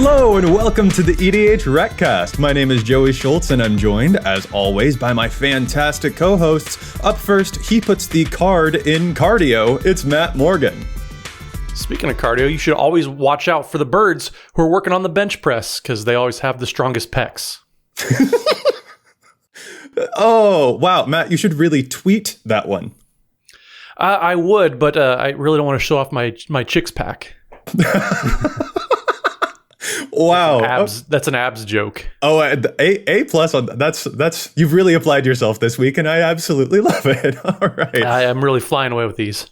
Hello and welcome to the EDHRECast. My name is Joey Schultz and I'm joined, as always, by my fantastic co-hosts. Up first, he puts the card in cardio. It's Matt Morgan. Speaking of cardio, you should always watch out for the birds who are working on the bench press because they always have the strongest pecs. Oh, wow. Matt, you should really tweet that one. I would, but I really don't want to show off my chicks pack. Wow. That's an abs joke. Oh, A plus on that's you've really applied yourself this week, and I absolutely love it. All right. I am really flying away with these.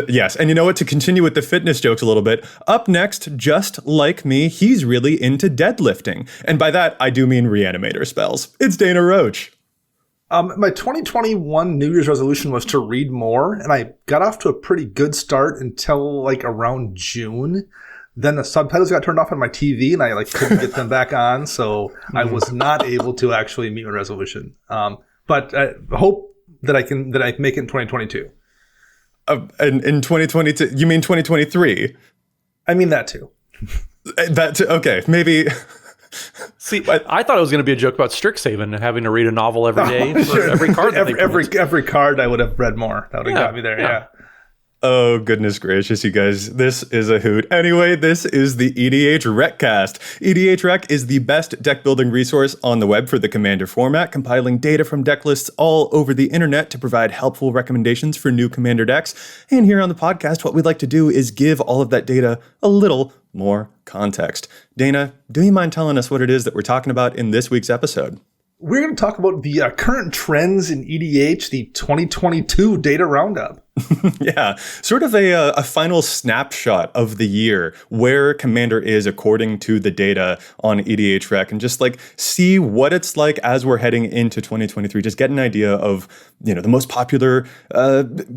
Yes, and you know what? To continue with the fitness jokes a little bit, up next, just like me, he's really into deadlifting. And by that, I do mean reanimator spells. It's Dana Roach. My 2021 New Year's resolution was to read more, and I got off to a pretty good start until like around June. Then the subtitles got turned off on my TV, and I couldn't get them back on, so I was not able to actually meet my resolution. But I hope that I make it in 2022. In 2022, you mean 2023? I mean that too. That too. Okay, maybe. See, I thought it was going to be a joke about Strixhaven and having to read a novel every day for every card. Every card I would have read more. That would have got me there. Yeah. Oh, goodness gracious, you guys. This is a hoot. Anyway, this is the EDHRECast. EDHREC is the best deck building resource on the web for the Commander format, compiling data from deck lists all over the internet to provide helpful recommendations for new Commander decks. And here on the podcast, what we'd like to do is give all of that data a little more context. Dana, do you mind telling us what it is that we're talking about in this week's episode? We're going to talk about the current trends in EDH, the 2022 data roundup. Yeah, sort of a final snapshot of the year, where Commander is according to the data on EDHREC, and just see what it's like as we're heading into 2023. Just get an idea of, the most popular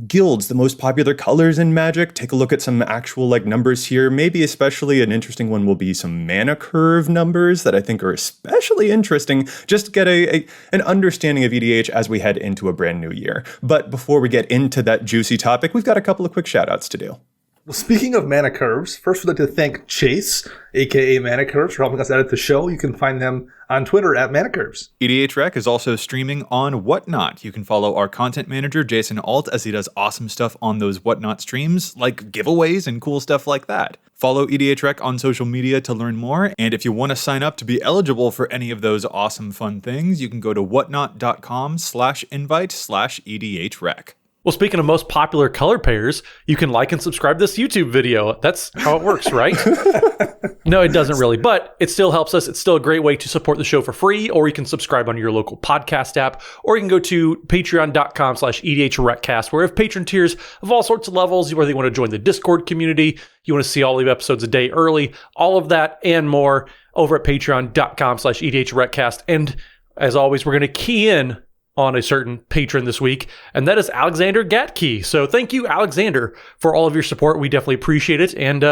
guilds, the most popular colors in Magic. Take a look at some actual numbers here. Maybe especially an interesting one will be some mana curve numbers that I think are especially interesting. Just to get an understanding of EDH as we head into a brand new year. But before we get into that juicy topic, we've got a couple of quick shout outs to do. Well, speaking of mana curves, first we'd like to thank Chase, aka Mana Curves, for helping us edit the show. You can find them on Twitter at Mana Curves. EDHREC is also streaming on Whatnot. You can follow our content manager, Jason Alt, as he does awesome stuff on those Whatnot streams, like giveaways and cool stuff like that. Follow EDHREC on social media to learn more, and if you want to sign up to be eligible for any of those awesome fun things, you can go to whatnot.com/invite/EDHREC. Well, speaking of most popular color pairs, you can like and subscribe to this YouTube video. That's how it works, right? No, it doesn't really, but it still helps us. It's still a great way to support the show for free, or you can subscribe on your local podcast app, or you can go to patreon.com/EDHRECast, where we have patron tiers of all sorts of levels, whether you want to join the Discord community, you want to see all the episodes a day early, all of that and more over at patreon.com/EDHRECast. And as always, we're going to key in on a certain patron this week, and that is Alexander Gatke. So thank you, Alexander, for all of your support. We definitely appreciate it, and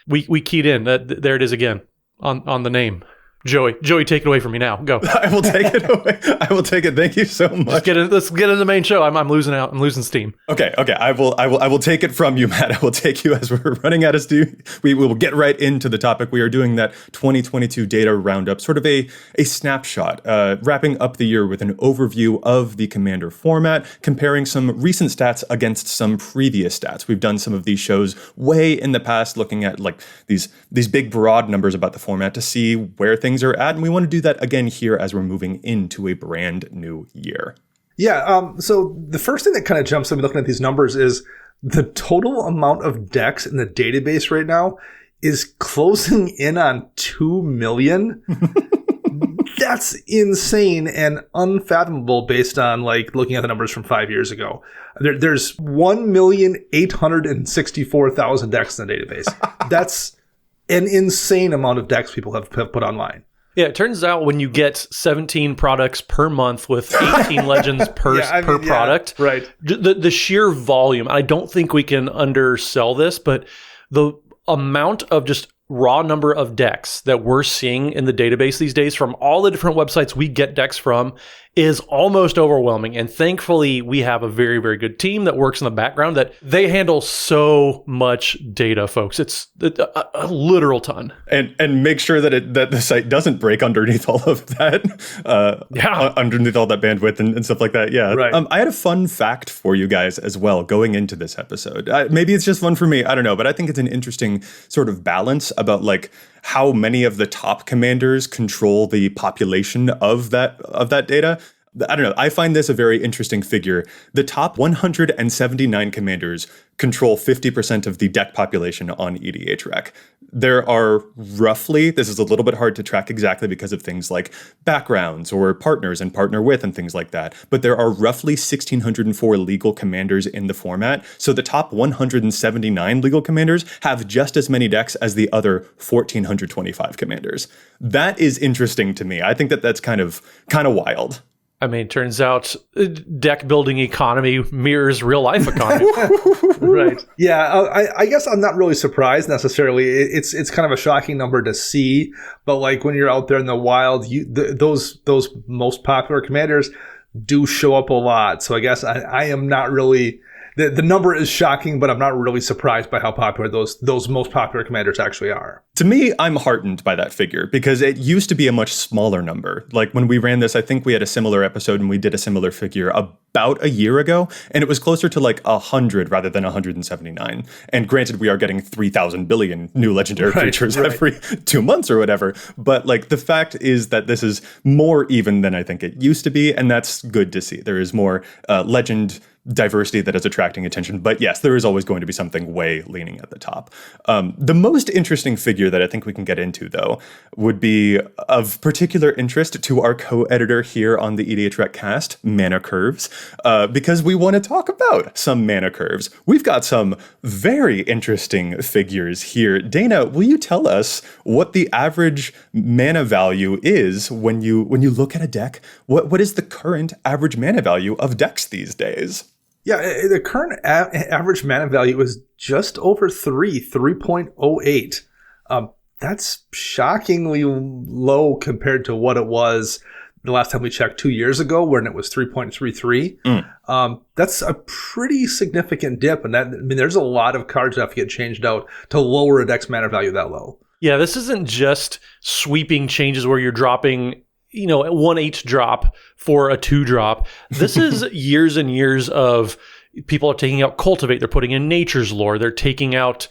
we keyed in. There it is again on the name. Joey, take it away from me now. Go. I will take it away. I will take it. Thank you so much. Let's get into the main show. I'm losing out. I'm losing steam. Okay. I will take it from you, Matt. I will take you as we're running out of steam. We will get right into the topic. We are doing that 2022 data roundup, sort of a snapshot, wrapping up the year with an overview of the Commander format, comparing some recent stats against some previous stats. We've done some of these shows way in the past, looking at these big broad numbers about the format to see where things are at, and we want to do that again here as we're moving into a brand new year. Yeah, so the first thing that kind of jumps at me looking at these numbers is the total amount of decks in the database right now is closing in on 2 million. That's insane and unfathomable based on looking at the numbers from 5 years ago. There's 1,864,000 decks in the database. That's an insane amount of decks people have put online. Yeah, it turns out when you get 17 products per month with 18 legends per product, right? The sheer volume, I don't think we can undersell this, but the amount of just raw number of decks that we're seeing in the database these days from all the different websites we get decks from is almost overwhelming. And thankfully, we have a very, very good team that works in the background that they handle so much data, folks. It's a literal ton. And make sure that the site doesn't break underneath all of that, underneath all that bandwidth and stuff like that. Yeah. Right. I had a fun fact for you guys as well going into this episode. Maybe it's just fun for me. I don't know, but I think it's an interesting sort of balance about like how many of the top commanders control the population of that data. I don't know. I find this a very interesting figure. The top 179 commanders control 50% of the deck population on EDHREC. There are roughly, this is a little bit hard to track exactly because of things like backgrounds or partners and partner with and things like that, but there are roughly 1,604 legal commanders in the format. So the top 179 legal commanders have just as many decks as the other 1,425 commanders. That is interesting to me. I think that's kind of wild. I mean, turns out deck building economy mirrors real life economy. Right. Yeah. I guess I'm not really surprised necessarily. It's kind of a shocking number to see, but like when you're out there in the wild, those most popular commanders do show up a lot. So I guess I am not really. The number is shocking, but I'm not really surprised by how popular those most popular commanders actually are. To me, I'm heartened by that figure because it used to be a much smaller number. Like when we ran this, I think we had a similar episode and we did a similar figure about a year ago, and it was closer to like 100 rather than 179. And granted, we are getting 3,000 billion new legendary creatures every 2 months or whatever. But like the fact is that this is more even than I think it used to be, and that's good to see. There is more legend diversity that is attracting attention. But yes, there is always going to be something way leaning at the top. The most interesting figure that I think we can get into, though, would be of particular interest to our co-editor here on the EDHRECast, Mana Curves, because we want to talk about some mana curves. We've got some very interesting figures here. Dana, will you tell us what the average mana value is when you look at a deck? What is the current average mana value of decks these days? Yeah, the current average mana value is just over 3.08. That's shockingly low compared to what it was the last time we checked 2 years ago when it was 3.33. That's a pretty significant dip. And there's a lot of cards that have to get changed out to lower a deck's mana value that low. Yeah, this isn't just sweeping changes where you're dropping a 1/8 drop for a 2 drop. This is years and years of people are taking out Cultivate. They're putting in Nature's Lore. They're taking out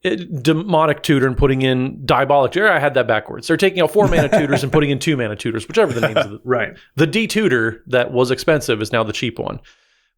Demonic Tutor and putting in Diabolic. I had that backwards. They're taking out 4 mana tutors and putting in 2 mana tutors, whichever the names of the right. The D tutor that was expensive is now the cheap one.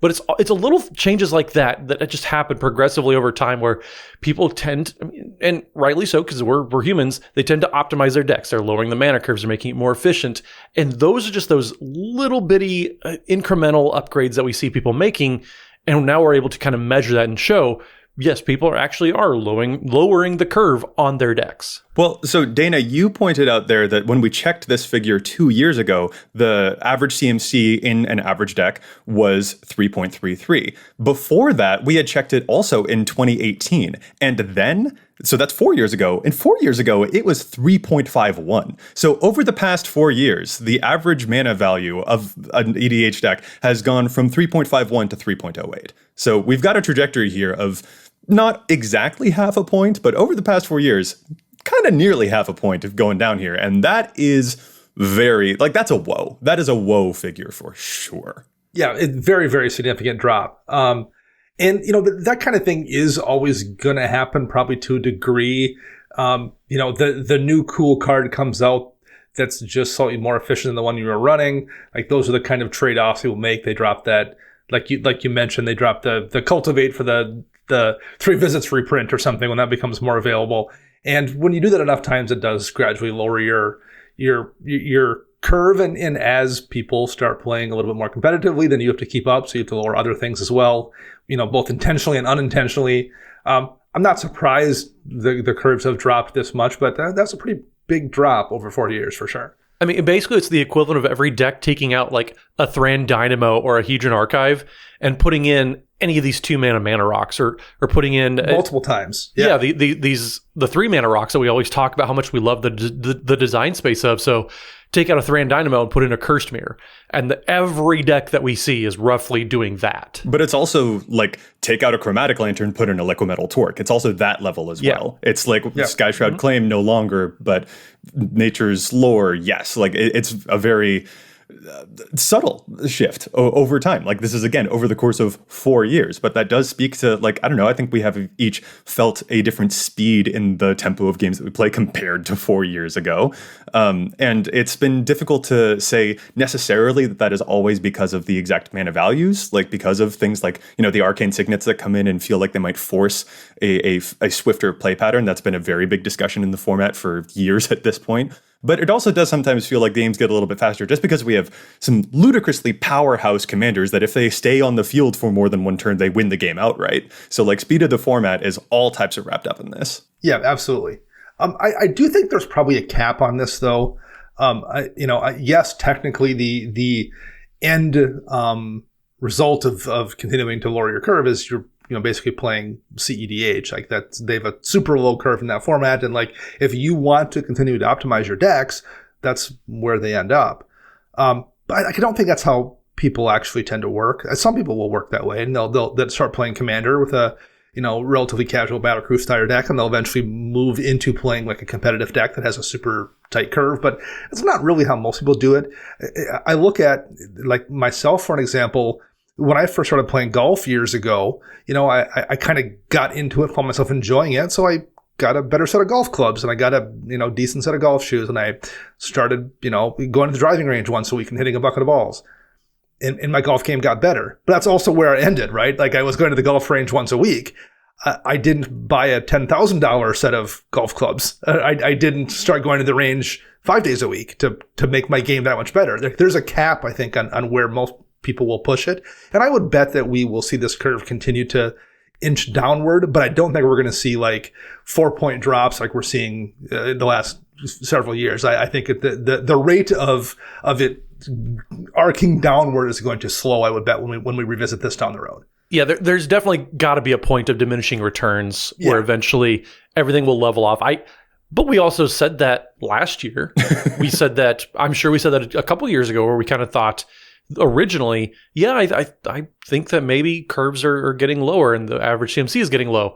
But it's a little changes like that just happen progressively over time where people tend, and rightly so, because we're humans, they tend to optimize their decks. They're lowering the mana curves, they're making it more efficient. And those are just those little bitty incremental upgrades that we see people making. And now we're able to kind of measure that and show, yes, people are lowering the curve on their decks. Well, so Dana, you pointed out there that when we checked this figure 2 years ago, the average CMC in an average deck was 3.33. Before that, we had checked it also in 2018. And then, so that's 4 years ago. And 4 years ago, it was 3.51. So over the past 4 years, the average mana value of an EDH deck has gone from 3.51 to 3.08. So we've got a trajectory here of not exactly half a point, but over the past 4 years, kind of nearly half a point of going down here. And that is that's a whoa. That is a whoa figure for sure. Yeah, very, very significant drop. And, that kind of thing is always going to happen probably to a degree. The new cool card comes out that's just slightly more efficient than the one you were running. Like those are the kind of trade-offs people make. They drop that, like you mentioned, they drop the Cultivate for the 3 Visits reprint or something when that becomes more available. And when you do that enough times, it does gradually lower your curve. And as people start playing a little bit more competitively, then you have to keep up. So you have to lower other things as well, both intentionally and unintentionally. I'm not surprised the curves have dropped this much, but that's a pretty big drop over 40 years for sure. I mean, basically, it's the equivalent of every deck taking out like a Thran Dynamo or a Hedron Archive and putting in any of these 2 mana rocks or putting in multiple times. Yeah, the 3 mana rocks that we always talk about how much we love the design space of. So take out a Thran Dynamo and put in a Cursed Mirror. And every deck that we see is roughly doing that. But it's also like take out a Chromatic Lantern, put in a Liquimetal Torque. It's also that level as well. It's like Sky Shroud Claim no longer, but Nature's Lore, yes. Like it's a very subtle shift over time. Like this is, again, over the course of 4 years, but that does speak to, like, I don't know, I think we have each felt a different speed in the tempo of games that we play compared to 4 years ago. And it's been difficult to say necessarily that is always because of the exact mana values, like because of things like, the arcane signets that come in and feel like they might force a swifter play pattern. That's been a very big discussion in the format for years at this point. But it also does sometimes feel like games get a little bit faster just because we have some ludicrously powerhouse commanders that if they stay on the field for more than one turn, they win the game outright. So like speed of the format is all types of wrapped up in this. Yeah, absolutely. I do think there's probably a cap on this though. Yes, technically the end result of continuing to lower your curve is you're basically playing CEDH. Like they have a super low curve in that format. And like, if you want to continue to optimize your decks, that's where they end up. But I don't think that's how people actually tend to work. Some people will work that way and they'll start playing Commander with a, relatively casual Battlecruiser style deck, and they'll eventually move into playing like a competitive deck that has a super tight curve. But it's not really how most people do it. I look at like myself, for an example. When I first started playing golf years ago, I kind of got into it, found myself enjoying it. So I got a better set of golf clubs and I got a, decent set of golf shoes. And I started, going to the driving range once a week and hitting a bucket of balls. And my golf game got better. But that's also where it ended, right? Like I was going to the golf range once a week. I didn't buy a $10,000 set of golf clubs. I didn't start going to the range 5 days a week to make my game that much better. There's a cap, I think, on where most people will push it. And I would bet that we will see this curve continue to inch downward, but I don't think we're going to see like 4-point drops like we're seeing in the last several years. I think the rate of it arcing downward is going to slow, I would bet, when we revisit this down the road. Yeah, there's definitely got to be a point of diminishing returns where eventually everything will level off. But we also said that last year. I'm sure we said that a couple of years ago, where we kind of thought originally, I think that maybe curves are getting lower and the average CMC is getting low.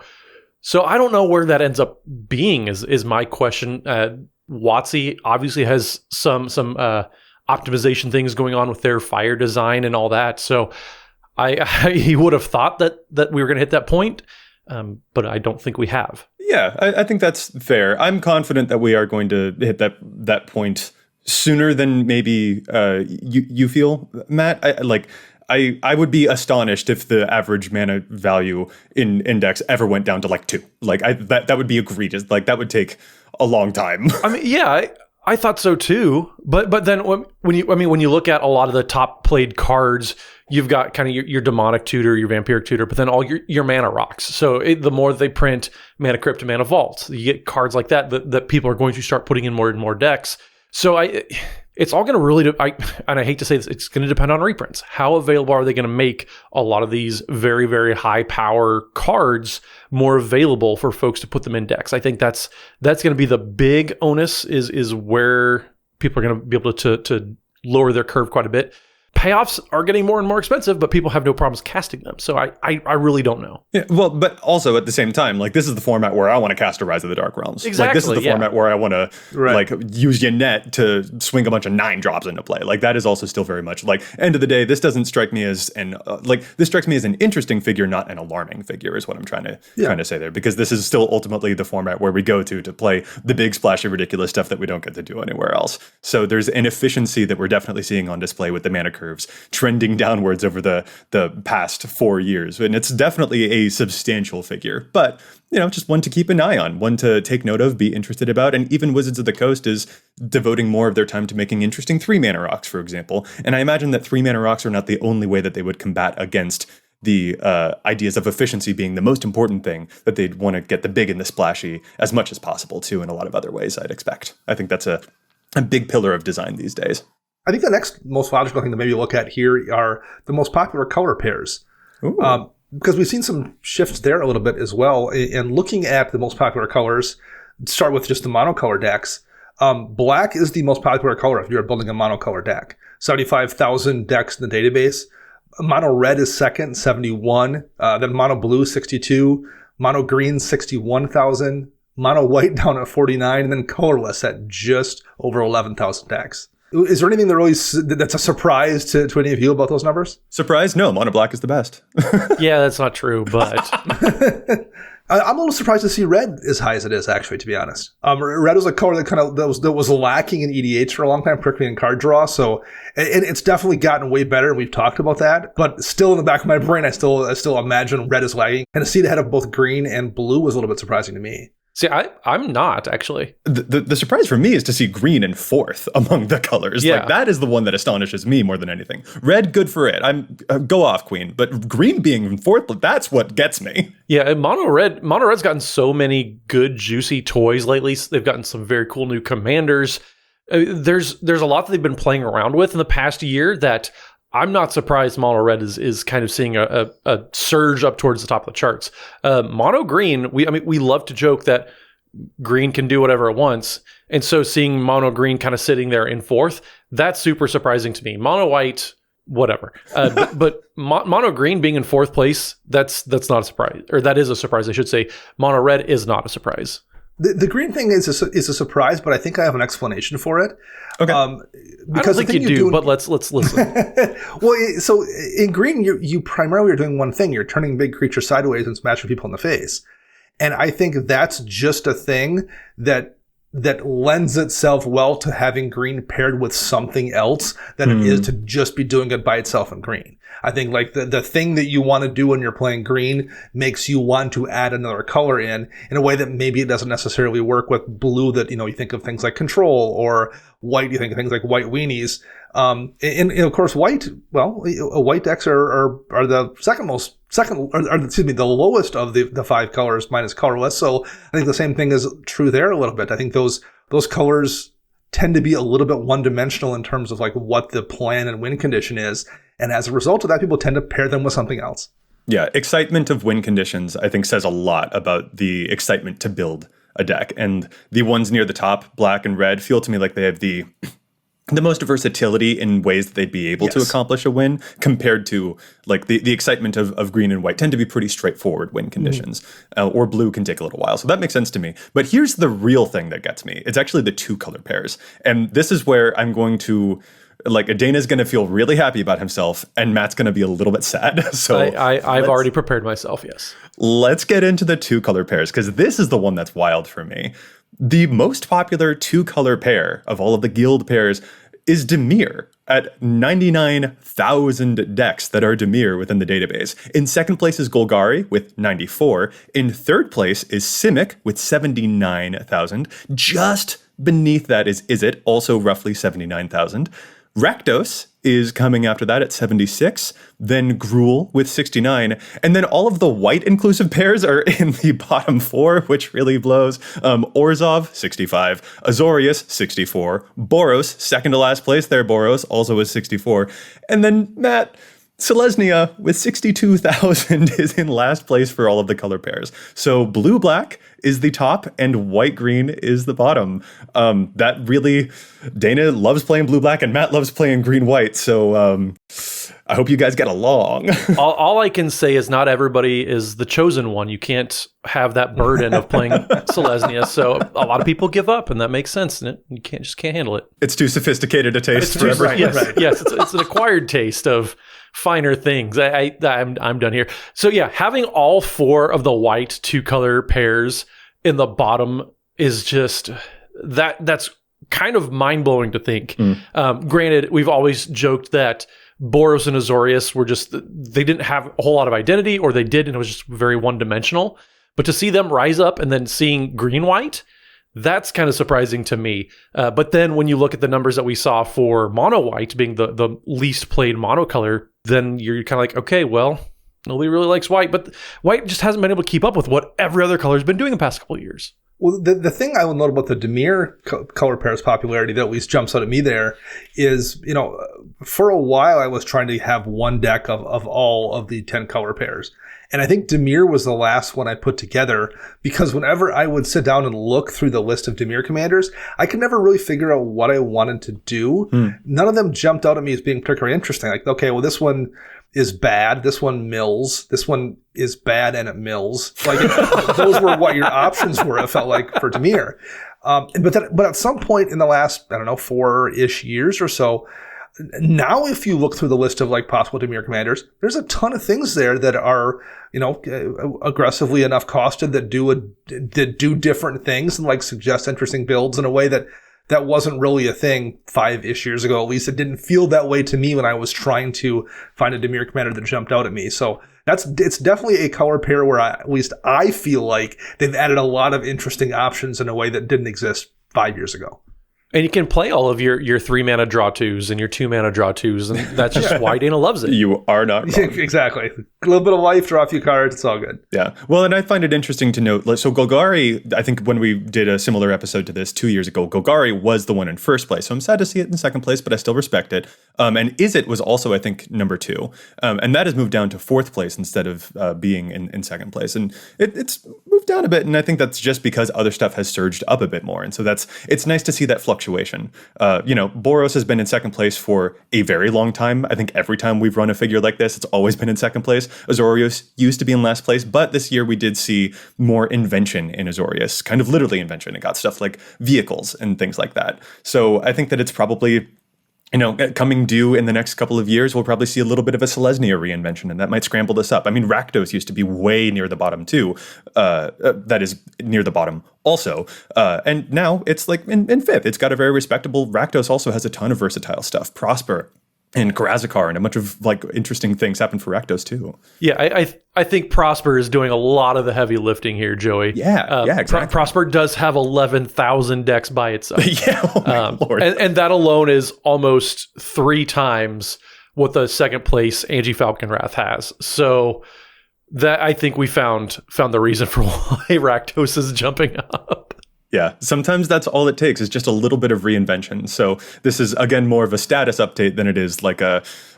So I don't know where that ends up being is my question. WotC obviously has some optimization things going on with their fire design and all that. So he would have thought that we were going to hit that point, but I don't think we have. Yeah, I think that's fair. I'm confident that we are going to hit that point sooner than maybe you feel, Matt. I would be astonished if the average mana value in Index ever went down to like 2. Like that would be egregious. Like that would take a long time. I mean, yeah, I thought so too. But then when you look at a lot of the top played cards, you've got kind of your demonic tutor, your vampiric tutor, but then all your mana rocks. So the more they print Mana Crypt and Mana Vault, you get cards like that people are going to start putting in more and more decks. So it's all going to really, and I hate to say this, it's going to depend on reprints. How available are they going to make a lot of these very, very high power cards more available for folks to put them in decks? I think that's going to be the big onus is where people are going to be able to lower their curve quite a bit. Payoffs are getting more and more expensive, but people have no problems casting them. So I really don't know. Yeah, well, but also at the same time, like this is the format where I want to cast a Rise of the Dark Realms. Exactly. Like this is the format where I want to like use Yannette to swing a bunch of 9 drops into play. Like that is also still very much like end of the day. This doesn't strike me as this strikes me as an interesting figure, not an alarming figure, is what I'm trying to say there. Because this is still ultimately the format where we go to play the big splashy ridiculous stuff that we don't get to do anywhere else. So there's an efficiency that we're definitely seeing on display with the mana curves trending downwards over the past 4 years. And it's definitely a substantial figure, but just one to keep an eye on, one to take note of, be interested about. And even Wizards of the Coast is devoting more of their time to making interesting 3 mana rocks, for example. And I imagine that 3 mana rocks are not the only way that they would combat against the ideas of efficiency being the most important thing, that they'd want to get the big and the splashy as much as possible too, in a lot of other ways, I'd expect. I think that's a big pillar of design these days. I think the next most logical thing to maybe look at here are the most popular color pairs. Because we've seen some shifts there a little bit as well. And looking at the most popular colors, start with just the monocolor decks. Black is the most popular color if you're building a monocolor deck. 75,000 decks in the database. Mono red is second, 71. Then mono blue, 62. Mono green, 61,000. Mono white down at 49. And then colorless at just over 11,000 decks. Is there anything that's a surprise to any of you about those numbers? Surprise? No, mono black is the best. Yeah, that's not true, but I'm a little surprised to see red as high as it is, actually, to be honest. Red was a color that was lacking in EDH for a long time, particularly in card draw. So, and it's definitely gotten way better, and we've talked about that. But still, in the back of my brain, I still imagine red is lagging, and to see it ahead of both green and blue was a little bit surprising to me. see, I'm not actually. The surprise for me is to see green in fourth among the colors. Yeah. Like that is the one that astonishes me more than anything. Red, good for it. I'm go off, Queen. But green being in fourth, that's what gets me. Yeah, and Mono Red's gotten so many good, juicy toys lately. They've gotten some very cool new commanders. There's a lot that they've been playing around with in the past year that I'm not surprised Mono Red is kind of seeing a surge up towards the top of the charts. Mono Green, we love to joke that green can do whatever it wants. And so seeing Mono Green kind of sitting there in fourth, that's super surprising to me. Mono White, whatever. But Mono Green being in fourth place, that's not a surprise. Or that is a surprise, I should say. Mono Red is not a surprise. The green thing is a surprise, but I think I have an explanation for it. Okay. Because I don't think you do, but let's listen. Well, so in green, you primarily are doing one thing. You're turning big creatures sideways and smashing people in the face. And I think that's just a thing that lends itself well to having green paired with something else than it is to just be doing it by itself in green. I think like the thing that you want to do when you're playing green makes you want to add another color in a way that maybe it doesn't necessarily work with blue, that, you think of things like control, or white, you think of things like white weenies. And of course, white decks are the lowest of the five colors minus colorless. So I think the same thing is true there a little bit. I think those colors tend to be a little bit one-dimensional in terms of like what the plan and win condition is. And as a result of that, people tend to pair them with something else. Yeah, excitement of win conditions, I think, says a lot about the excitement to build a deck. And the ones near the top, black and red, feel to me like they have the most versatility in ways that they'd be able to accomplish a win, compared to like the excitement of green and white tend to be pretty straightforward win conditions, or blue can take a little while. So that makes sense to me. But here's the real thing that gets me. It's actually the two color pairs. And this is where I'm going to, like, Dana's going to feel really happy about himself and Matt's going to be a little bit sad. So I've already prepared myself, yes. Let's get into the two color pairs, because this is the one that's wild for me. The most popular two color pair of all of the guild pairs is Dimir, at 99,000 decks that are Dimir within the database. In second place is Golgari with 94. In third place is Simic with 79,000. Just beneath that is Izzet, also roughly 79,000. Rakdos is coming after that at 76, then Gruul with 69, and then all of the white inclusive pairs are in the bottom four, which really blows. Orzhov, 65, Azorius, 64, Boros, second to last place there, Boros, also is 64, and then Matt, Selesnya with 62,000 is in last place for all of the color pairs. So blue-black is the top and white-green is the bottom. That really, Dana loves playing blue-black and Matt loves playing green-white. So I hope you guys get along. all I can say is not everybody is the chosen one. You can't have that burden of playing Selesnya. So a lot of people give up, and that makes sense. And you can't handle it. It's too sophisticated a taste for everyone. Yes, it's an acquired taste of finer things. I'm done here. So yeah, having all four of the white two color pairs in the bottom is just that's kind of mind blowing to think. Granted, we've always joked that Boros and Azorius were they didn't have a whole lot of identity, or they did, and it was just very one dimensional. But to see them rise up and then seeing green white, that's kind of surprising to me. But then when you look at the numbers that we saw for mono white being the least played monocolor, then you're kind of like, okay, well, nobody really likes white, but white just hasn't been able to keep up with what every other color has been doing the past couple of years. Well, the thing I will note about the Dimir color pair's popularity that at least jumps out at me there is, for a while I was trying to have one deck of all of the 10 color pairs. And I think Dimir was the last one I put together because whenever I would sit down and look through the list of Dimir commanders, I could never really figure out what I wanted to do. None of them jumped out at me as being particularly interesting. Like, okay, well, this one is bad. This one mills. This one is bad and it mills. Like those were what your options were, it felt like, for Dimir. But at some point in the last, 4-ish years or so, now if you look through the list of like possible Dimir commanders, there's a ton of things there that are, aggressively enough costed that do different things and like suggest interesting builds in a way that wasn't really a thing 5-ish years ago. At least it didn't feel that way to me when I was trying to find a Dimir commander that jumped out at me. So it's definitely a color pair where at least I feel like they've added a lot of interesting options in a way that didn't exist 5 years ago. And you can play all of your 3-mana draw 2s and your 2-mana draw 2s, and that's just why Dana loves it. You are not wrong. Exactly. A little bit of life, draw a few cards, it's all good. Yeah. Well, and I find it interesting to note, so Golgari, I think when we did a similar episode to this 2 years ago, Golgari was the one in first place. So I'm sad to see it in second place, but I still respect it. And Izzet was also, I think, number 2. And that has moved down to fourth place instead of being in second place. And it's moved down a bit. And I think that's just because other stuff has surged up a bit more. And so it's nice to see that fluctuation. Boros has been in second place for a very long time. I think every time we've run a figure like this, it's always been in second place. Azorius used to be in last place, but this year we did see more invention in Azorius, kind of literally invention. It got stuff like vehicles and things like that. So I think that it's probably, coming due in the next couple of years, we'll probably see a little bit of a Selesnya reinvention, and that might scramble this up. I mean, Rakdos used to be way near the bottom too. That is near the bottom also. And now it's like in fifth. It's got a very respectable. Rakdos also has a ton of versatile stuff. Prosper and Karazakar and a bunch of like interesting things happen for Rakdos too. Yeah, I think Prosper is doing a lot of the heavy lifting here, Joey. Yeah, exactly. Prosper does have 11,000 decks by itself. Yeah, oh my Lord. And that alone is almost 3 times what the second place Angie Falconwrath has. So that I think we found the reason for why Rakdos is jumping up. Yeah, sometimes that's all it takes is just a little bit of reinvention. So this is, again, more of a status update than it is like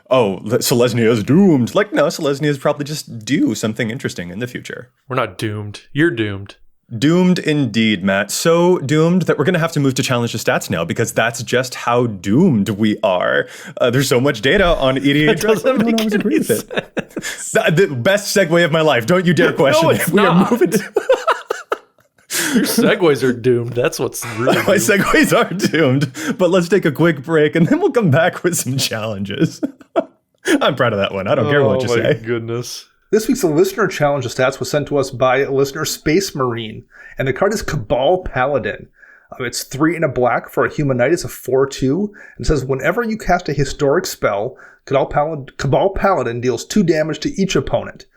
Selesnya is doomed. Like, no, Selesnya is probably just due something interesting in the future. We're not doomed. You're doomed. Doomed indeed, Matt. So doomed that we're going to have to move to challenge the stats now because that's just how doomed we are. There's so much data on EDH. That doesn't make any agree with sense. it. The best segue of my life. Don't you dare question it's it. We not. are moving to... Your segues are doomed. That's what's really My segues are doomed. But let's take a quick break and then we'll come back with some challenges. I'm proud of that one. I don't care what you say. Oh my goodness. This week's listener challenge of stats was sent to us by listener Space Marine, and the card is Cabal Paladin. It's 3 and a black for a humanitis of 4/2, and says whenever you cast a historic spell, Cabal Paladin deals 2 damage to each opponent.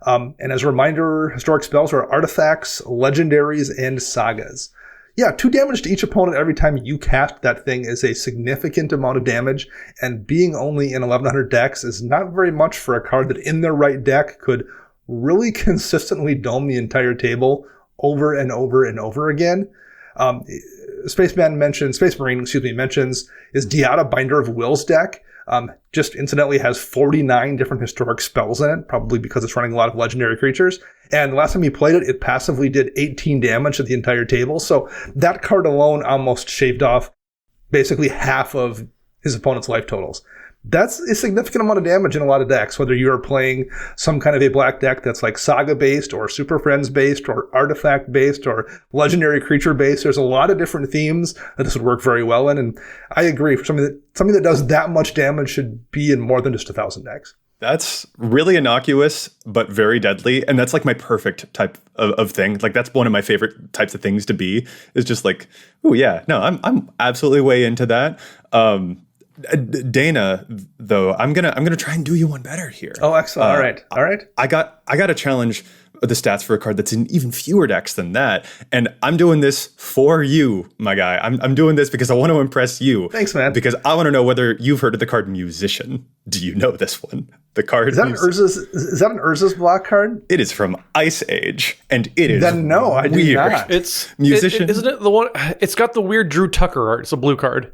And as a reminder, historic spells are artifacts, legendaries, and sagas. Yeah, 2 damage to each opponent every time you cast that thing is a significant amount of damage, and being only in 1100 decks is not very much for a card that in their right deck could really consistently dome the entire table over and over and over again. Space Marine mentions is Diata Binder of Will's deck. Just incidentally has 49 different historic spells in it, probably because it's running a lot of legendary creatures. And the last time he played it, it passively did 18 damage to the entire table. So that card alone almost shaved off basically half of his opponent's life totals. That's a significant amount of damage in a lot of decks, whether you're playing some kind of a black deck that's like Saga-based or Super Friends-based or Artifact-based or Legendary Creature-based. There's a lot of different themes that this would work very well in, and I agree. For something that does that much damage should be in more than just 1,000 decks. That's really innocuous, but very deadly. And that's like my perfect type of thing. Like that's one of my favorite types of things to be, is just like, oh yeah, no, I'm absolutely way into that. Dana, though, I'm gonna try and do you one better here. Oh, excellent! All right. I got a challenge the stats for a card that's in even fewer decks than that. And I'm doing this for you, my guy. I'm doing this because I want to impress you. Thanks, man. Because I want to know whether you've heard of the card Musician. Do you know this one? The card Is that an Urza's block card? It is from Ice Age, and it is Then no, I do weird. not. It's Musician. isn't it the one? It's got the weird Drew Tucker art. It's a blue card,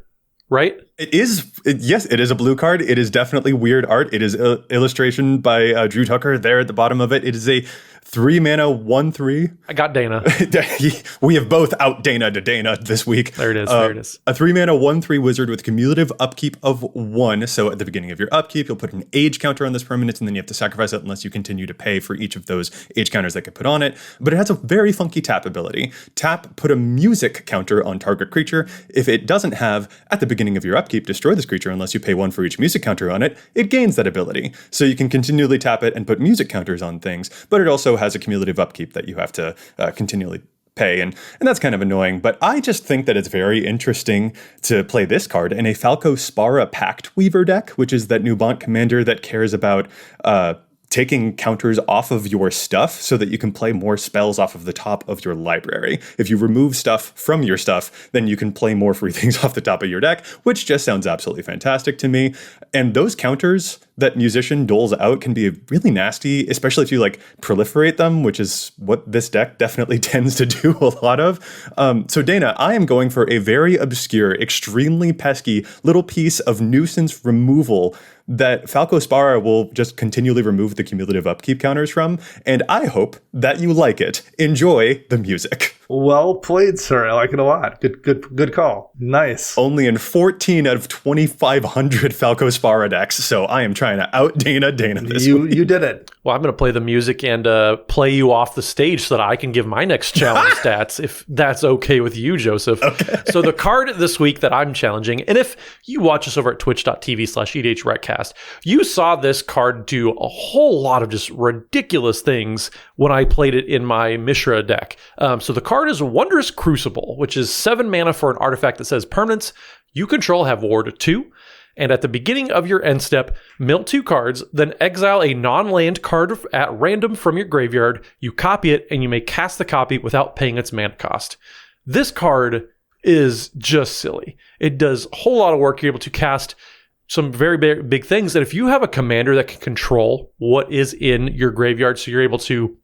right? It is. Yes, it is a blue card. It is definitely weird art. It is illustration by Drew Tucker there at the bottom of it. It is a 3-mana 1/3. I got Dana. We have both out Dana to Dana this week. There it is. There it is. A 3-mana 1/3 wizard with cumulative upkeep of 1. So at the beginning of your upkeep, you'll put an age counter on this permanent, and then you have to sacrifice it unless you continue to pay for each of those age counters that get put on it. But it has a very funky tap ability. Tap, put a music counter on target creature. If it doesn't have, at the beginning of your upkeep, destroy this creature unless you pay 1 for each music counter on it, it gains that ability. So you can continually tap it and put music counters on things, but it also has a cumulative upkeep that you have to continually pay, and that's kind of annoying. But I just think that it's very interesting to play this card in a Falco Spara Pact Weaver deck, which is that new Bont commander that cares about taking counters off of your stuff so that you can play more spells off of the top of your library. If you remove stuff from your stuff, then you can play more free things off the top of your deck, which just sounds absolutely fantastic to me. And those counters that Musician doles out can be really nasty, especially if you like proliferate them, which is what this deck definitely tends to do a lot of. So Dana, I am going for a very obscure, extremely pesky little piece of nuisance removal that Falco Spara will just continually remove the cumulative upkeep counters from, and I hope that you like it. Enjoy the music. Well played, sir. I like it a lot. Good call. Nice. Only in 14 out of 2,500 Falco Spara decks, so I am trying to out Dana this week. You did it. Well, I'm going to play the music and play you off the stage so that I can give my next challenge stats, if that's okay with you, Joseph. Okay. So the card this week that I'm challenging, and if you watch us over at twitch.tv/EDHRECast, you saw this card do a whole lot of just ridiculous things when I played it in my Mishra deck. So the card is Wondrous Crucible, which is 7 mana for an artifact that says permanents you control have Ward 2. And at the beginning of your end step, mill 2 cards, then exile a non-land card at random from your graveyard. You copy it, and you may cast the copy without paying its mana cost. This card is just silly. It does a whole lot of work. You're able to cast some very big things. And if you have a commander that can control what is in your graveyard, so you're able to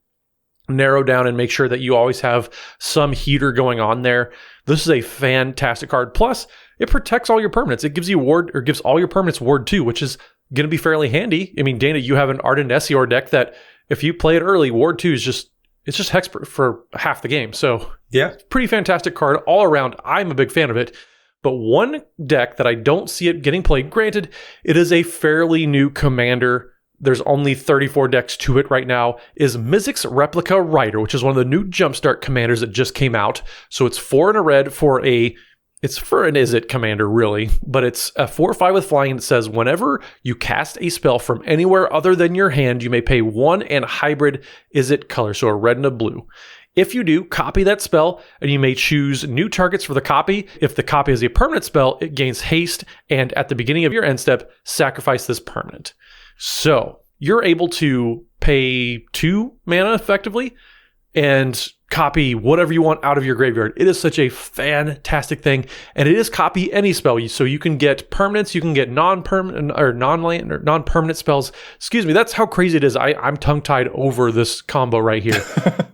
narrow down and make sure that you always have some heater going on there, this is a fantastic card. Plus, it protects all your permanents. It gives you ward, or gives all your permanents Ward 2, which is going to be fairly handy. I mean, Dana, you have an Ardent Essior deck that if you play it early, Ward 2 is just hexproof for half the game. So yeah, pretty fantastic card all around. I'm a big fan of it. But one deck that I don't see it getting played, granted, it is a fairly new commander. There's only 34 decks to it right now, is Mizzix's Replica Rider, which is one of the new Jumpstart commanders that just came out. So it's 4 and a red for an Izzet commander, really, but it's a 4/5 with flying. And it says whenever you cast a spell from anywhere other than your hand, you may pay 1 and hybrid Izzet color, so a red and a blue. If you do, copy that spell, and you may choose new targets for the copy. If the copy is a permanent spell, it gains haste, and at the beginning of your end step, sacrifice this permanent. So you're able to pay 2 mana effectively and copy whatever you want out of your graveyard. It is such a fantastic thing, and it is copy any spell. So you can get permanents, you can get non-permanent or non-land or non-permanent spells. Excuse me, that's how crazy it is. I'm tongue-tied over this combo right here.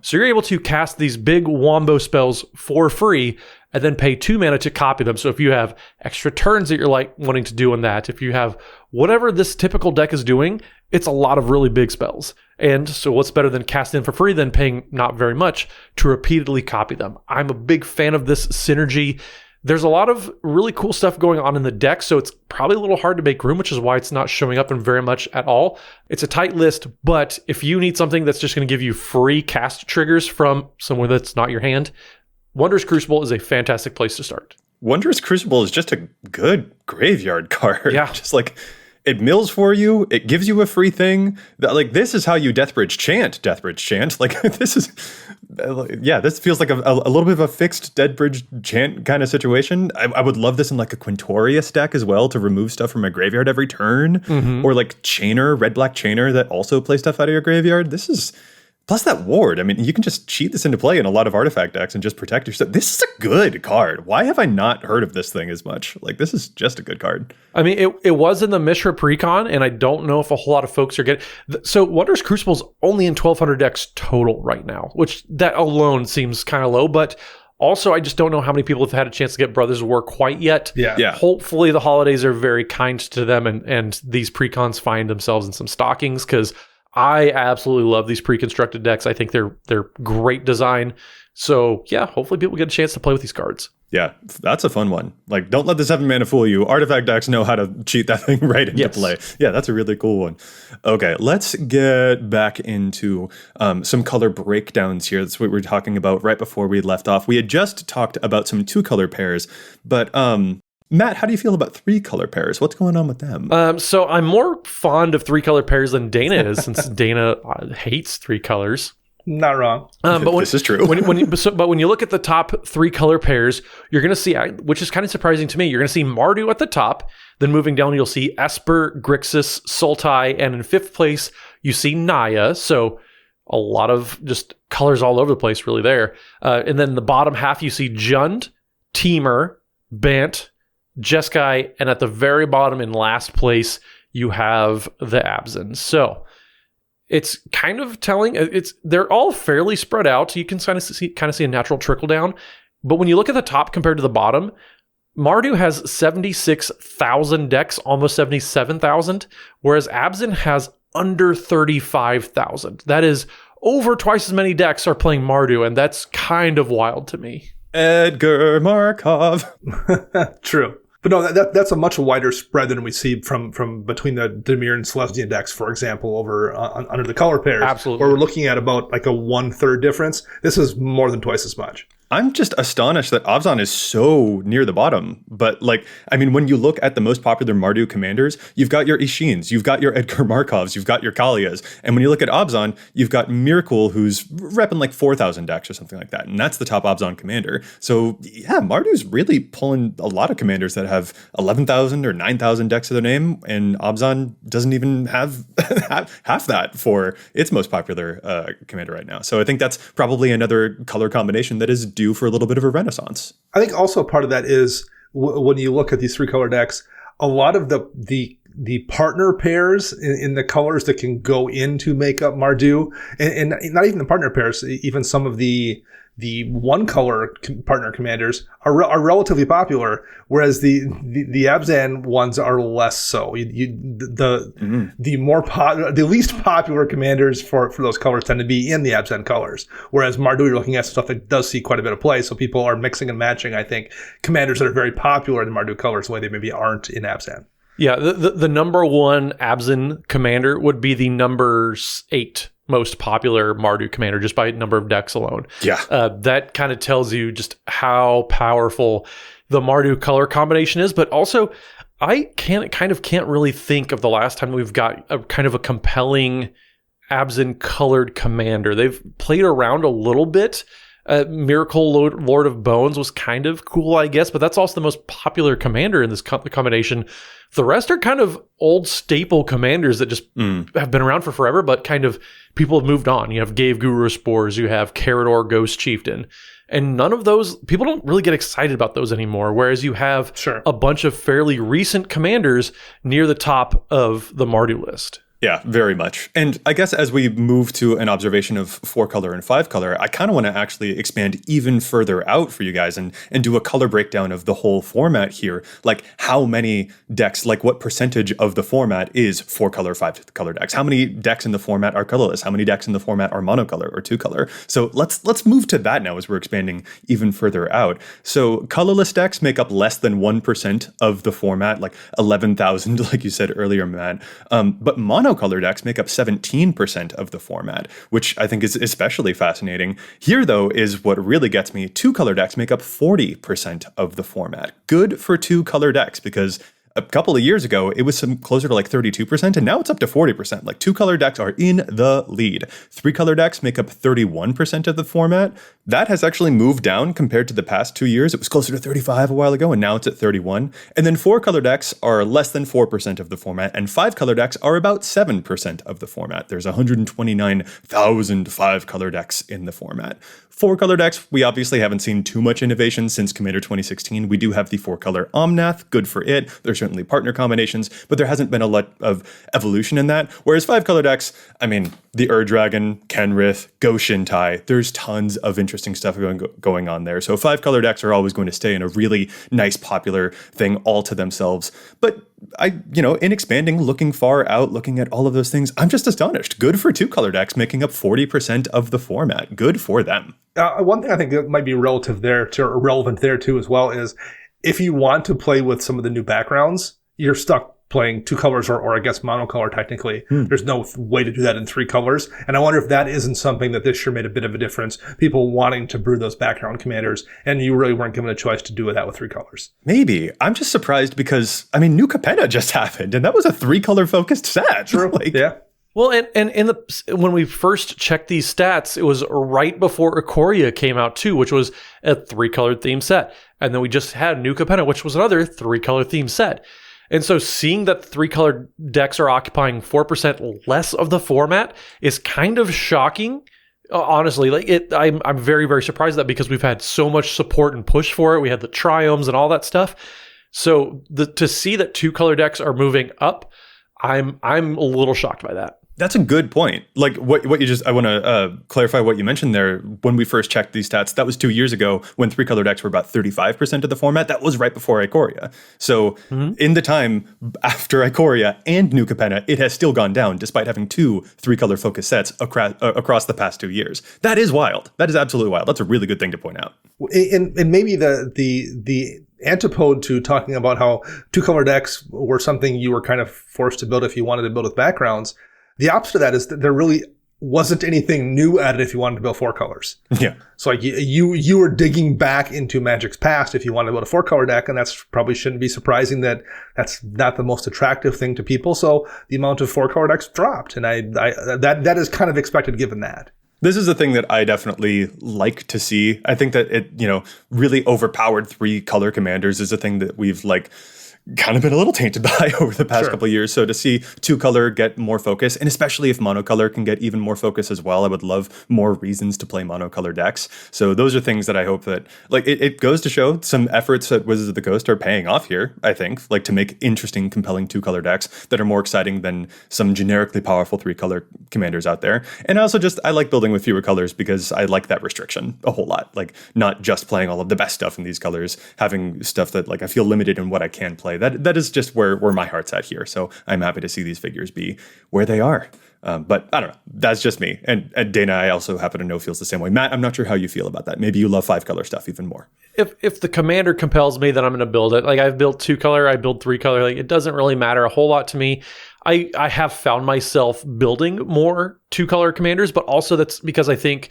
So you're able to cast these big wombo spells for free and then pay 2 mana to copy them. So if you have extra turns that you're like wanting to do on that, if you have whatever this typical deck is doing, it's a lot of really big spells. And so what's better than casting for free than paying not very much to repeatedly copy them? I'm a big fan of this synergy. There's a lot of really cool stuff going on in the deck, so it's probably a little hard to make room, which is why it's not showing up in very much at all. It's a tight list, but if you need something that's just going to give you free cast triggers from somewhere that's not your hand, Wondrous Crucible is a fantastic place to start. Wondrous Crucible is just a good graveyard card. Yeah. Just like, it mills for you. It gives you a free thing. Like, this is how you Deathbridge chant. Like, this is, yeah, this feels like a little bit of a fixed Deathbridge chant kind of situation. I would love this in like a Quintorius deck as well, to remove stuff from my graveyard every turn. Mm-hmm. Or like Chainer, red-black Chainer that also plays stuff out of your graveyard. This Plus that ward. I mean, you can just cheat this into play in a lot of artifact decks and just protect yourself. This is a good card. Why have I not heard of this thing as much? Like, this is just a good card. I mean, it was in the Mishra Precon, and I don't know if a whole lot of folks are getting... So Wondrous Crucible's only in 1,200 decks total right now, which that alone seems kind of low, but... Also, I just don't know how many people have had a chance to get Brothers of War quite yet. Yeah. Hopefully the holidays are very kind to them and these precons find themselves in some stockings, because I absolutely love these pre-constructed decks. I think they're great design. So yeah, hopefully people get a chance to play with these cards. Yeah, that's a fun one. Like, don't let the 7 mana fool you. Artifact decks know how to cheat that thing right into play. Yeah, that's a really cool one. Okay, let's get back into some color breakdowns here. That's what we were talking about right before we left off. We had just talked about some 2-color pairs, but Matt, how do you feel about 3-color pairs? What's going on with them? So I'm more fond of 3-color pairs than Dana is, since Dana hates 3 colors. Not wrong. But this is true. But when you look at the top 3 color pairs, you're going to see, which is kind of surprising to me, you're going to see Mardu at the top. Then moving down, you'll see Esper, Grixis, Sultai, and in 5th place, you see Naya. So a lot of just colors all over the place, really there. And then the bottom half, you see Jund, Temur, Bant, Jeskai, and at the very bottom in last place, you have the Abzan. So it's kind of telling. They're all fairly spread out. You can kind of see a natural trickle down. But when you look at the top compared to the bottom, Mardu has 76,000 decks, almost 77,000, whereas Abzan has under 35,000. That is over twice as many decks are playing Mardu, and that's kind of wild to me. Edgar Markov. True. But no, that's a much wider spread than we see from between the Dimir and Celestia decks, for example, over under the color pairs. Absolutely. Where we're looking at about like a 1/3 difference. This is more than twice as much. I'm just astonished that Abzan is so near the bottom. But like, I mean, when you look at the most popular Mardu commanders, you've got your Ishins, you've got your Edgar Markovs, you've got your Kalias. And when you look at Abzan, you've got Miracle, who's repping like 4,000 decks or something like that. And that's the top Abzan commander. So yeah, Mardu's really pulling a lot of commanders that have 11,000 or 9,000 decks to their name. And Abzan doesn't even have half that for its most popular commander right now. So I think that's probably another color combination that is due for a little bit of a renaissance. I think also part of that is when you look at these 3-color decks, a lot of the partner pairs in the colors that can go in to make up Mardu, and not even the partner pairs, even some of the 1-color partner commanders are relatively popular, whereas the Abzan ones are less so. The least popular commanders for those colors tend to be in the Abzan colors, whereas Mardu, you're looking at stuff that does see quite a bit of play, so people are mixing and matching, I think, commanders that are very popular in Mardu colors the way they maybe aren't in Abzan. Yeah, the number 1 Abzan commander would be the number 8 most popular Mardu commander, just by number of decks alone. Yeah. That kind of tells you just how powerful the Mardu color combination is. But also, I can't really think of the last time we've got a kind of a compelling Abzan colored commander. They've played around a little bit. Miracle Lord of Bones was kind of cool, I guess, but that's also the most popular commander in this combination. The rest are kind of old staple commanders that just have been around for forever, but kind of people have moved on. You have Gave Guru Spores, you have Carador Ghost Chieftain, and none of those, people don't really get excited about those anymore, whereas you have a bunch of fairly recent commanders near the top of the Mardu list. Yeah, very much. And I guess as we move to an observation of 4-color and 5-color, I kind of want to actually expand even further out for you guys and do a color breakdown of the whole format here. Like how many decks, like what percentage of the format is 4-color, 5-color decks? How many decks in the format are colorless? How many decks in the format are monocolor or 2-color? So let's move to that now as we're expanding even further out. So colorless decks make up less than 1% of the format, like 11,000, like you said earlier, Matt. But monocolor decks make up 17% of the format, which I think is especially fascinating. Here, though, is what really gets me. 2-color decks make up 40% of the format. Good for 2-color decks, because a couple of years ago, it was closer to like 32%, and now it's up to 40%. Like 2-color decks are in the lead. 3-color decks make up 31% of the format. That has actually moved down compared to the past 2 years. It was closer to 35 a while ago, and now it's at 31. And then 4-color decks are less than 4% of the format, and 5-color decks are about 7% of the format. There's 129,000 5-color decks in the format. 4-color decks, we obviously haven't seen too much innovation since Commander 2016. We do have the 4-color Omnath, good for it. There's certainly partner combinations, but there hasn't been a lot of evolution in that. Whereas 5-color decks, I mean, the Ur-Dragon, Kenrith, Go Shintai, there's tons of interesting stuff going on there. So 5-color decks are always going to stay in a really nice, popular thing all to themselves. But in expanding, looking far out, looking at all of those things, I'm just astonished. Good for 2-color decks making up 40% of the format. Good for them. One thing I think that might be relevant there too as well is if you want to play with some of the new backgrounds, you're stuck playing 2 colors or I guess monocolor technically. There's no way to do that in 3 colors. And I wonder if that isn't something that this year made a bit of a difference. People wanting to brew those background commanders, and you really weren't given a choice to do that with 3 colors. Maybe. I'm just surprised because, New Capenna just happened, and that was a 3-color focused set. True. Yeah. Well, and when we first checked these stats, it was right before Ikoria came out too, which was a 3-colored theme set. And then we just had New Capenna, which was another 3-color theme set. And so seeing that 3-colored decks are occupying 4% less of the format is kind of shocking. Honestly, I'm very, very surprised at that because we've had so much support and push for it. We had the triomes and all that stuff. So to see that 2-color decks are moving up, I'm a little shocked by that. That's a good point. Like what you just, I want to clarify what you mentioned there. When we first checked these stats, that was 2 years ago when 3-color decks were about 35% of the format. That was right before Ikoria. So in the time after Ikoria and New Capenna, it has still gone down despite having 2 3-color focus sets across the past 2 years. That is wild. That is absolutely wild. That's a really good thing to point out. And maybe the antipode to talking about how 2-color decks were something you were kind of forced to build if you wanted to build with backgrounds. The opposite of that is that there really wasn't anything new added if you wanted to build 4 colors. Yeah. So like you were digging back into Magic's past if you wanted to build a 4-color deck, and that's probably shouldn't be surprising that that's not the most attractive thing to people. So the amount of 4-color decks dropped, and I that is kind of expected given that. This is a thing that I definitely like to see. I think that it, really overpowered 3-color commanders is a thing that we've kind of been a little tainted by over the past couple of years. So to see 2-color get more focus, and especially if monocolor can get even more focus as well, I would love more reasons to play monocolor decks. So those are things that I hope that, it goes to show some efforts at Wizards of the Coast are paying off here, I think, to make interesting, compelling 2-color decks that are more exciting than some generically powerful 3-color commanders out there. And also I like building with fewer colors because I like that restriction a whole lot. Not just playing all of the best stuff in these colors, having stuff that I feel limited in what I can play. That is just where my heart's at here. So I'm happy to see these figures be where they are. But I don't know. That's just me. And Dana, I also happen to know, feels the same way. Matt, I'm not sure how you feel about that. Maybe you love 5-color stuff even more. If the commander compels me, then I'm going to build it. I've built 2-color, I build 3-color. It doesn't really matter a whole lot to me. I have found myself building more 2-color commanders, but also that's because I think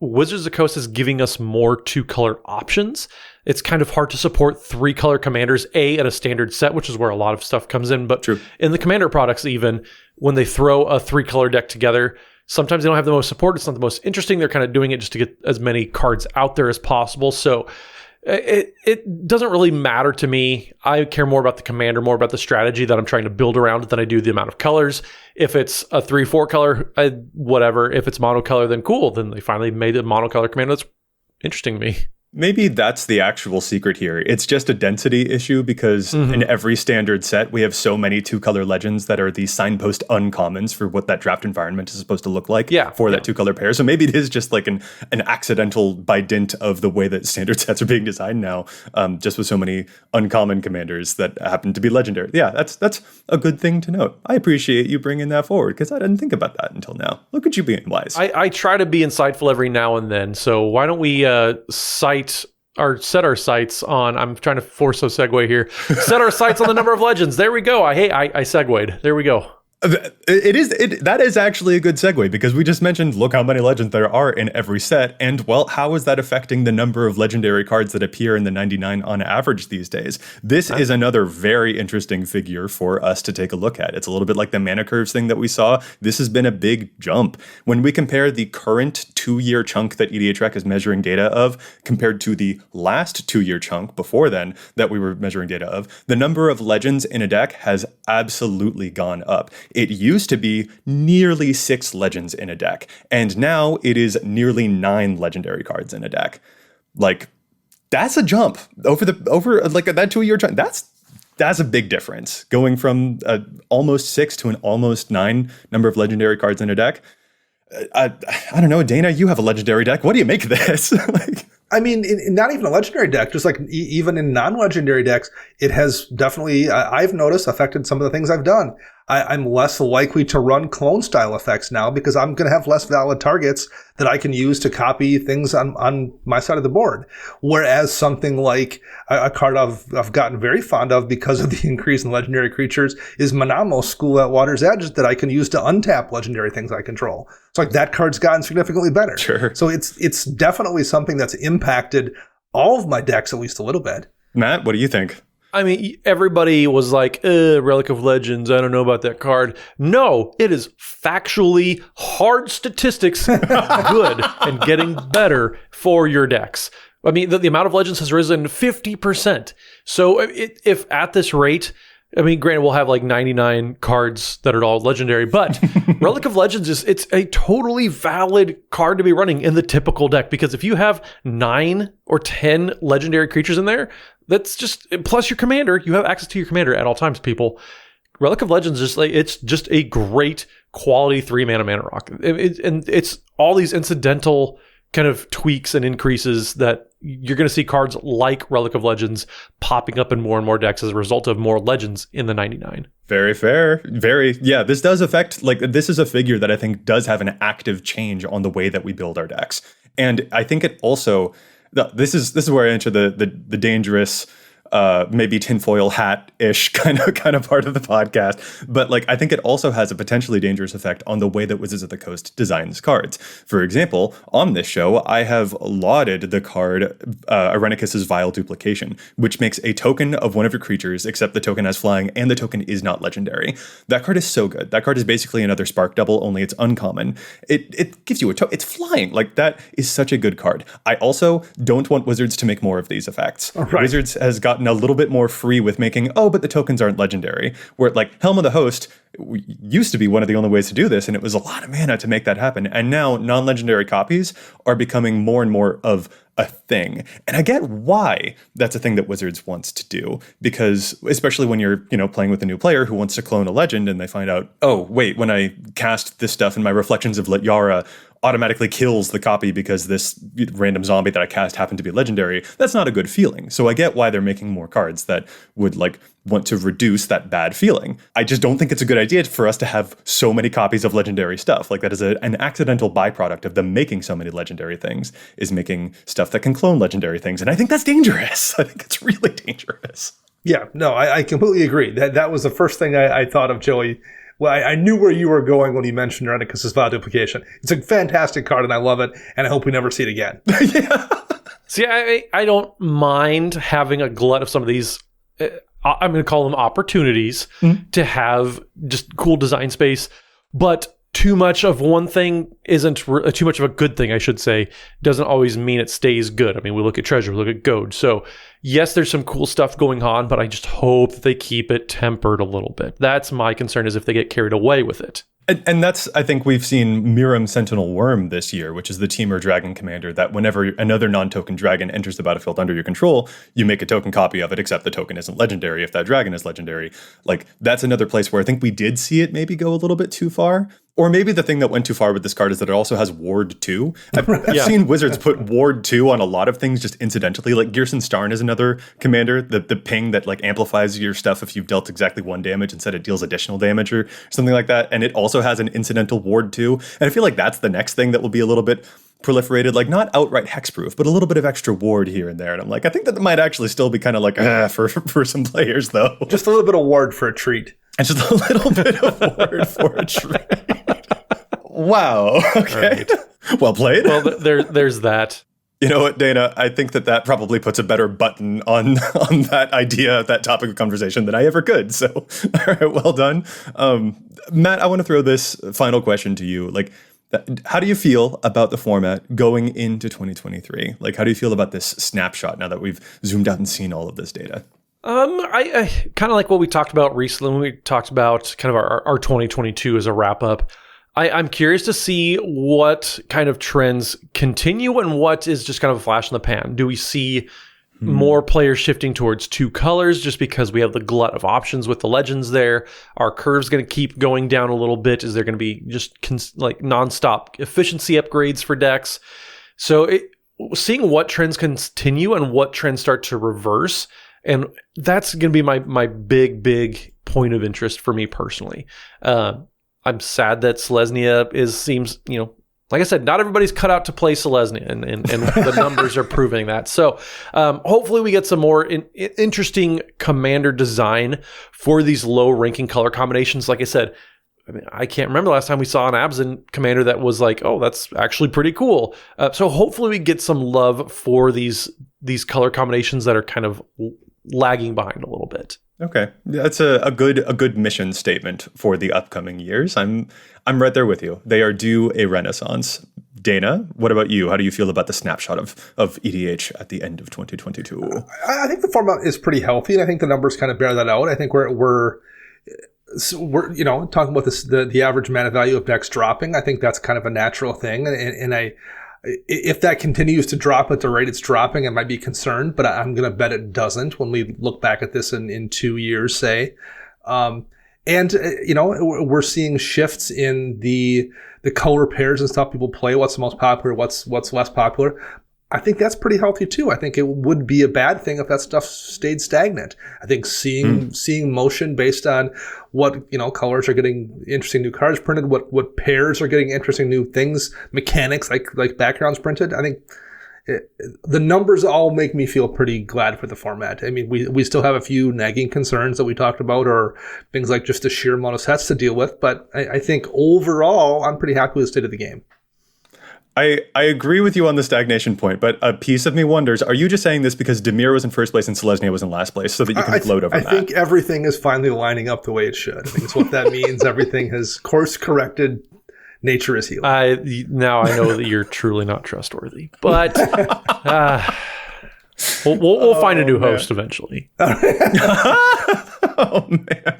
Wizards of the Coast is giving us more 2-color options. It's kind of hard to support 3-color commanders, at a standard set, which is where a lot of stuff comes in. But in the commander products, even when they throw a 3-color deck together, sometimes they don't have the most support. It's not the most interesting. They're kind of doing it just to get as many cards out there as possible. So it doesn't really matter to me. I care more about the commander, more about the strategy that I'm trying to build around than I do the amount of colors. If it's a 3-4 color, whatever. If it's monocolor, then cool. Then they finally made a monocolor commander that's interesting to me. Maybe that's the actual secret here. It's just a density issue because in every standard set, we have so many 2-color legends that are the signpost uncommons for what that draft environment is supposed to look like for that 2-color pair. So maybe it is just an accidental by dint of the way that standard sets are being designed now, just with so many uncommon commanders that happen to be legendary. Yeah, that's a good thing to note. I appreciate you bringing that forward because I didn't think about that until now. Look at you being wise. I try to be insightful every now and then. So why don't we set our sights on, I'm trying to force a segue here, set our sights on the number of legends. There we go. I segued. There we go. That is actually a good segue, because we just mentioned, look how many legends there are in every set. And well, how is that affecting the number of legendary cards that appear in the 99 on average these days? This is another very interesting figure for us to take a look at. It's a little bit like the mana curves thing that we saw. This has been a big jump. When we compare the current 2-year chunk that EDHREC is measuring data of compared to the last 2-year chunk before then that we were measuring data of, the number of legends in a deck has absolutely gone up. It used to be nearly 6 legends in a deck, and now it is nearly 9 legendary cards in a deck. Like, that's a jump over like that 2-year trend. That's a big difference, going from almost 6 to an almost 9 number of legendary cards in a deck. I don't know, Dana, you have a legendary deck. What do you make of this? I mean, not even a legendary deck, just like even in non-legendary decks, it has definitely, I've noticed, affected some of the things I've done. I'm less likely to run clone style effects now because I'm going to have less valid targets that I can use to copy things on my side of the board. Whereas something like a card I've gotten very fond of because of the increase in legendary creatures is Manamo, School at Water's Edge, that I can use to untap legendary things I control. So like that card's gotten significantly better. Sure. So it's definitely something that's impacted all of my decks at least a little bit. Matt, what do you think? I mean, everybody was like, Relic of Legends, I don't know about that card. No, it is factually hard statistics good and getting better for your decks. I mean, the amount of legends has risen 50%. So if at this rate, I mean, granted, we'll have like 99 cards that are all legendary, but Relic of Legends it's a totally valid card to be running in the typical deck, because if you have 9 or 10 legendary creatures in there, that's just, plus your commander, you have access to your commander at all times, people. Relic of Legends is it's just a great quality 3-mana mana rock. And it's all these incidental kind of tweaks and increases that you're going to see cards like Relic of Legends popping up in more and more decks as a result of more legends in the 99. Very fair. Yeah, this does affect, like, this is a figure that I think does have an active change on the way that we build our decks. And I think it also, this is where I enter the dangerous, maybe tinfoil hat-ish kind of part of the podcast. But like, I think it also has a potentially dangerous effect on the way that Wizards of the Coast designs cards. For example, on this show, I have lauded the card Irenicus's Vile Duplication, which makes a token of one of your creatures, except the token has flying and the token is not legendary. That card is so good. That card is basically another Spark Double, only it's uncommon. It gives you a token. It's flying. Like, that is such a good card. I also don't want Wizards to make more of these effects. Right. Wizards has gotten a little bit more free with making, but the tokens aren't legendary. Where like Helm of the Host used to be one of the only ways to do this, and it was a lot of mana to make that happen. And now non-legendary copies are becoming more and more of a thing. And I get why that's a thing that Wizards wants to do, because especially when you're, playing with a new player who wants to clone a legend and they find out, oh, wait, when I cast this stuff in my Reflections of Lityara automatically kills the copy because this random zombie that I cast happened to be legendary, that's not a good feeling. So I get why they're making more cards that would want to reduce that bad feeling. I just don't think it's a good idea for us to have so many copies of legendary stuff. Like, that is an accidental byproduct of them making so many legendary things, is making stuff that can clone legendary things. And I think that's dangerous. I think it's really dangerous. Yeah, no, I completely agree. That was the first thing I thought of, Joey. Well, I knew where you were going when you mentioned Irenicus's Vile Duplication. It's a fantastic card, and I love it, and I hope we never see it again. Yeah. See, I don't mind having a glut of some of these, I'm going to call them opportunities, to have just cool design space, but too much of one thing isn't too much of a good thing, I should say, doesn't always mean it stays good. I mean, we look at Treasure, we look at Goad. So yes, there's some cool stuff going on, but I just hope that they keep it tempered a little bit. That's my concern, is if they get carried away with it. And that's, I think we've seen Miram Sentinel Worm this year, which is the Temur Dragon commander that whenever another non-token dragon enters the battlefield under your control, you make a token copy of it, except the token isn't legendary if that dragon is legendary. Like, that's another place where I think we did see it maybe go a little bit too far. Or maybe the thing that went too far with this card is that it also has Ward 2. I've seen Wizards put Ward 2 on a lot of things just incidentally. Like, Gearson Starn is another commander, the ping that amplifies your stuff if you've dealt exactly 1 damage, instead it deals additional damage or something like that. And it also has an incidental Ward 2. And I feel like that's the next thing that will be a little bit proliferated, like not outright hexproof, but a little bit of extra ward here and there. And I'm like, I think that might actually still be kind of like for some players though. Just a little bit of ward for a treat. And just a little bit of word for a trade. Wow. Okay. Right. Well played. Well, there's that. You know what, Dana? I think that probably puts a better button on that idea, that topic of conversation than I ever could. So, all right, well done. Matt, I want to throw this final question to you. Like, how do you feel about the format going into 2023? Like, how do you feel about this snapshot now that we've zoomed out and seen all of this data? I kind of like what we talked about recently when we talked about kind of our 2022 as a wrap up. I'm curious to see what kind of trends continue and what is just kind of a flash in the pan. Do we see more players shifting towards 2 colors just because we have the glut of options with the legends there? Are curves going to keep going down a little bit? Is there going to be just like nonstop efficiency upgrades for decks? So seeing what trends continue and what trends start to reverse, and that's going to be my big point of interest for me personally. I'm sad that Selesnya seems, like I said, not everybody's cut out to play Selesnya, and the numbers are proving that. So hopefully we get some more interesting commander design for these low-ranking color combinations. Like I said, I can't remember the last time we saw an Abzan commander that was like, oh, that's actually pretty cool. So hopefully we get some love for these color combinations that are kind of lagging behind a little bit. Okay, that's a good mission statement for the upcoming years. I'm right there with you. They are due a renaissance. Dana, what about you? How do you feel about the snapshot of EDH at the end of 2022? I think the format is pretty healthy, and I think the numbers kind of bear that out. I think we're talking about this, the average mana value of decks dropping. I think that's kind of a natural thing, and if that continues to drop at the rate it's dropping, I might be concerned, but I'm going to bet it doesn't when we look back at this in 2 years, say. We're seeing shifts in the color pairs and stuff people play, what's the most popular, what's less popular. I think that's pretty healthy too. I think it would be a bad thing if that stuff stayed stagnant. I think seeing motion based on what colors are getting interesting new cards printed, what pairs are getting interesting new things, mechanics like backgrounds printed. I think the numbers all make me feel pretty glad for the format. I mean, we still have a few nagging concerns that we talked about, or things like just the sheer amount of sets to deal with. But I think overall, I'm pretty happy with the state of the game. I agree with you on the stagnation point, but a piece of me wonders, are you just saying this because Dimir was in first place and Selesnya was in last place so that you can float over that? I think everything is finally lining up the way it should. I think that's what that means. Everything has course corrected. Nature is healing. Now I know that you're truly not trustworthy, but we'll find a new host eventually. Oh, man.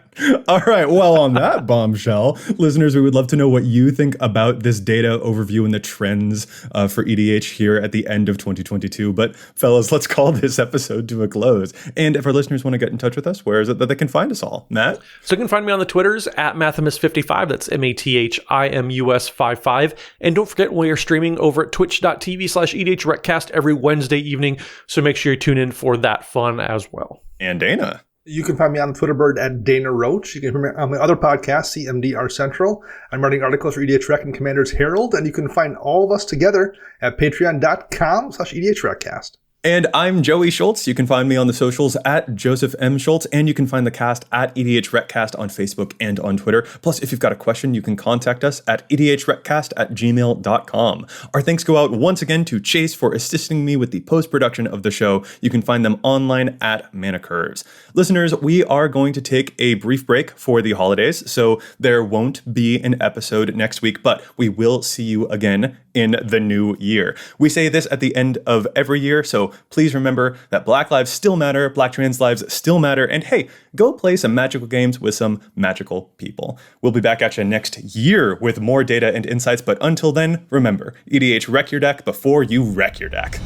All right. Well, on that bombshell, listeners, we would love to know what you think about this data overview and the trends for EDH here at the end of 2022. But fellas, let's call this episode to a close. And if our listeners want to get in touch with us, where is it that they can find us all? Matt? So you can find me on the Twitters at Mathimus55. That's MATHIMUS55. And don't forget, we are streaming over at twitch.tv/EDHRECast every Wednesday evening. So make sure you tune in for that fun as well. And Dana? You can find me on Twitter bird at Dana Roach. You can find me on my other podcast, CMDR Central. I'm writing articles for EDHREC and Commander's Herald, and you can find all of us together at patreon.com/EDHRECast. And I'm Joey Schultz. You can find me on the socials at Joseph M. Schultz, and you can find the cast at EDHRECast on Facebook and on Twitter. Plus, if you've got a question, you can contact us at EDHRECast@gmail.com. Our thanks go out once again to Chase for assisting me with the post-production of the show. You can find them online at Mana Curves. Listeners, we are going to take a brief break for the holidays, so there won't be an episode next week, but we will see you again in the new year. We say this at the end of every year, so please remember that Black lives still matter, Black trans lives still matter, and hey, go play some magical games with some magical people. We'll be back at you next year with more data and insights, but until then, remember, EDH wreck your deck before you wreck your deck.